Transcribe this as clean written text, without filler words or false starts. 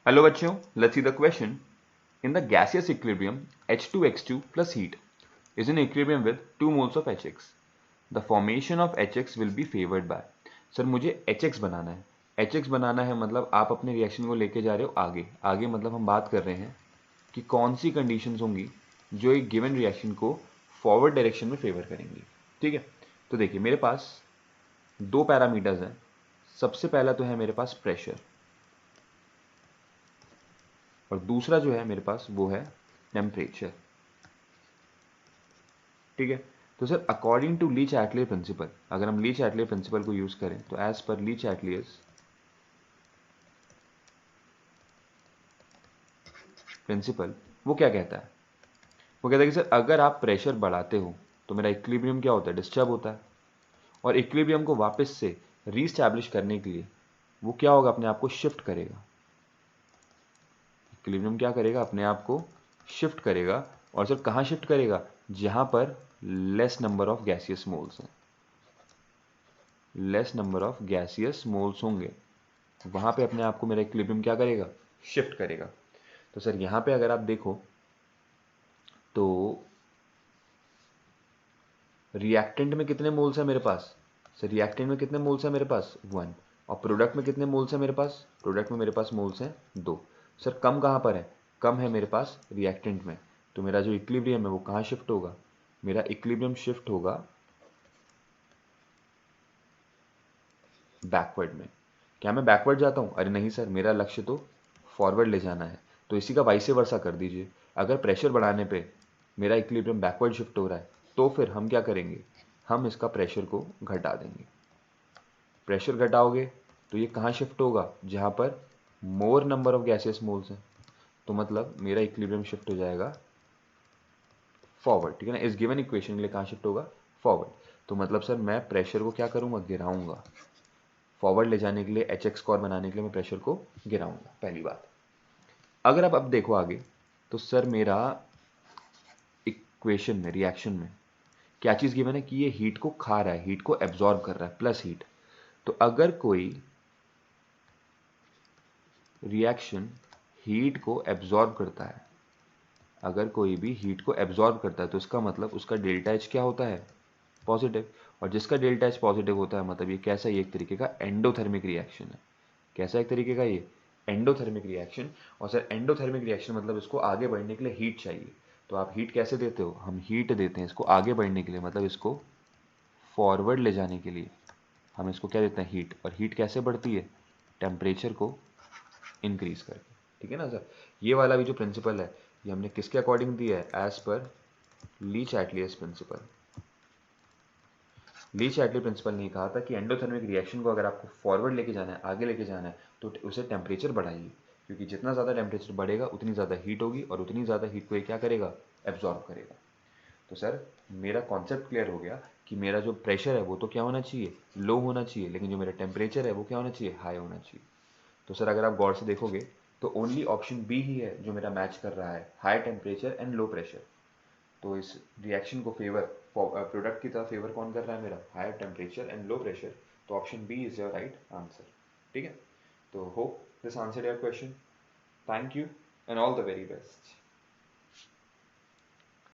Hello बच्चों, let's see the question. In the gaseous equilibrium, H2X2 plus heat is in equilibrium with 2 moles of HX. The formation of HX will be favored by. Sir मुझे HX बनाना है. HX बनाना है मतलब आप अपने reaction को लेके जा रहे हो आगे. आगे मतलब हम बात कर रहे हैं कि कौन सी कंडीशंस होंगी जो एक गिवन रिएक्शन को फॉरवर्ड डायरेक्शन में फेवर करेंगी. ठीक है, तो देखिए मेरे पास दो पैरामीटर्स हैं. सबसे पहला तो है मेरे पास प्रेशर और दूसरा जो है मेरे पास वो है टेम्परेचर. ठीक है, तो sir according to Le Chatelier principle, अगर हम ली चैटले प्रिंसिपल को यूज करें तो एज पर ली चैटलियस प्रिंसिपल वो क्या कहता है, वो कहता है कि सर अगर आप प्रेशर बढ़ाते हो तो मेरा इक्विलिब्रियम क्या होता है, डिस्टर्ब होता है. और इक्विलिब्रियम को वापस से रीस्टैब्लिश करने के लिए वो क्या होगा, अपने आप को शिफ्ट करेगा. इक्विलिब्रियम क्या करेगा, अपने आप को शिफ्ट करेगा. और सर कहाँ शिफ्ट करेगा, जहां पर less number of gaseous moles हैं. Less number of gaseous moles होंगे वहां पे अपने आप को मेरा इक्विलिब्रियम क्या करेगा, शिफ्ट करेगा. तो सर यहां पे अगर आप देखो तो रिएक्टेंट में कितने मोल्स है मेरे पास, सर रिएक्टेंट में कितने मोल्स है मेरे पास, 1. और प्रोडक्ट में कितने मोल्स है मेरे पास, प्रोडक्ट में मेरे पास मोल्स हैं 2. सर कम कहां पर है, कम है मेरे पास रिएक्टेंट में. तो मेरा जो इक्विलिब्रियम है वो कहां शिफ्ट होगा, मेरा इक्विलिब्रियम शिफ्ट होगा बैकवर्ड में. क्या मैं बैकवर्ड जाता हूँ, अरे नहीं सर, मेरा लक्ष्य तो फॉरवर्ड ले जाना है. तो इसी का वाइस वर्सा कर दीजिए. अगर प्रेशर बढ़ाने पे मेरा इक्विलिब्रियम बैकवर्ड शिफ्ट हो रहा है तो फिर हम क्या करेंगे, हम इसका प्रेशर को घटा देंगे. प्रेशर घटाओगे तो ये कहाँ शिफ्ट होगा, जहाँ पर मोर नंबर ऑफ गैसियस मोल्स हैं. तो मतलब मेरा इक्विलिब्रियम शिफ्ट हो जाएगा फॉरवर्ड. ठीक है ना, इस गिवन इक्वेशन के लिए कहाँ शिफ्ट होगा, फॉरवर्ड. तो मतलब सर मैं प्रेशर को क्या करूँगा, गिराऊंगा. फॉरवर्ड ले जाने के लिए एच एक्स स्कोर बनाने के लिए मैं प्रेशर को गिराऊंगा, पहली बात. अगर आप अब देखो आगे तो सर मेरा इक्वेशन में, रिएक्शन में क्या चीज़ गिवन है कि ये हीट को खा रहा है, हीट को एब्जॉर्ब कर रहा है, प्लस हीट. तो अगर कोई रिएक्शन हीट को एब्जॉर्ब करता है, अगर कोई भी हीट को एब्जॉर्ब करता है तो इसका मतलब उसका डेल्टा एच क्या होता है, पॉजिटिव. और जिसका डेल्टा एच पॉजिटिव होता है मतलब ये कैसा, ये एक तरीके का एंडोथर्मिक रिएक्शन है. कैसा एक तरीके का, ये एंडोथर्मिक रिएक्शन. और सर एंडोथर्मिक रिएक्शन मतलब इसको आगे बढ़ने के लिए हीट चाहिए. तो आप हीट कैसे देते हो, हम हीट देते हैं इसको आगे बढ़ने के लिए, मतलब इसको फॉरवर्ड ले जाने के लिए हम इसको क्या देते हैं, हीट. और हीट कैसे बढ़ती है, टेम्परेचर को इंक्रीज करके. ठीक है ना सर, ये वाला भी जो प्रिंसिपल है ये हमने किसके अकॉर्डिंग दिया है, एज पर ली चैटलियस प्रिंसिपल. ली चैटली प्रिंसिपल ने कहा था कि एंडोथर्मिक रिएक्शन को अगर आपको फॉरवर्ड लेके जाना है, आगे लेके जाना है, तो उसे टेम्परेचर बढ़ाइए. क्योंकि जितना ज़्यादा टेम्परेचर बढ़ेगा उतनी ज़्यादा हीट होगी और उतनी ज़्यादा हीट को ये क्या करेगा, एब्जॉर्ब करेगा. तो सर मेरा कॉन्सेप्ट क्लियर हो गया कि मेरा जो प्रेशर है वो तो क्या होना चाहिए, लो होना चाहिए, लेकिन जो मेरा टेम्परेचर है वो क्या होना चाहिए, हाई होना चाहिए. तो सर अगर आप गौर से देखोगे तो ओनली ऑप्शन बी ही है जो मेरा मैच कर रहा है, high temperature and low pressure. तो इस रिएक्शन को फेवर, प्रोडक्ट की तरफ फेवर कौन कर रहा है मेरा, higher temperature and low pressure. तो option B is your right answer. ठीक है, तो hope this answer your question. Thank you and all the very best.